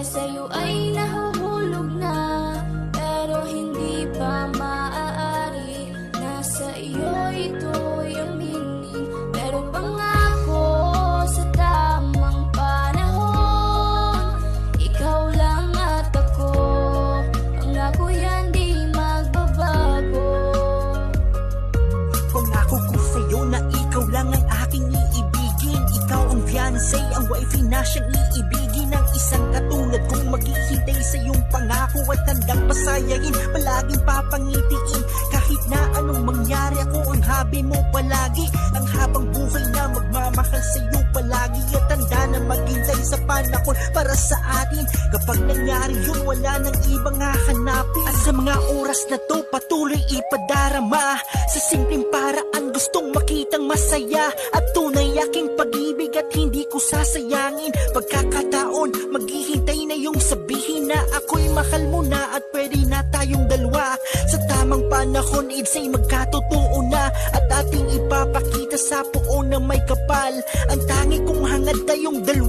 sa'yo ay nahuhulog na, pero hindi pa maaari. Nasa iyo ito'y aminin, pero pangako sa tamang panahon. Ikaw lang at ako, pangako yan di magbabago. Pangako ko sa'yo na ikaw lang ang aking iibigin. Ikaw ang fiancé, ang wifey na siyang iibigin. Ang isang katulad kong maghihintay sa iyong pangako at handang pasayahin, palaging papangitiin. Kahit na anong mangyari, ako ang habi mo palagi. Ang habang buhay na magmamahal sa iyo palagi, at handa na maghintay sa panahon para sa atin. Kapag nangyari yun, wala nang ibang hahanapin. At sa mga oras na to, patuloy ipadarama. Sa simpleng paraan, gustong makitang masaya at tunay aking pag-ibig, at hindi ko sasayangin pagkakataon. Maghihintay na yung sabihin na ako'y mahal mo na, at pwede na tayong dalawa. Sa tamang panahon, ay magkatotoo na, at ating ipapakita sa puon na may kapal. Ang tangi kong hangad na yung dalawa.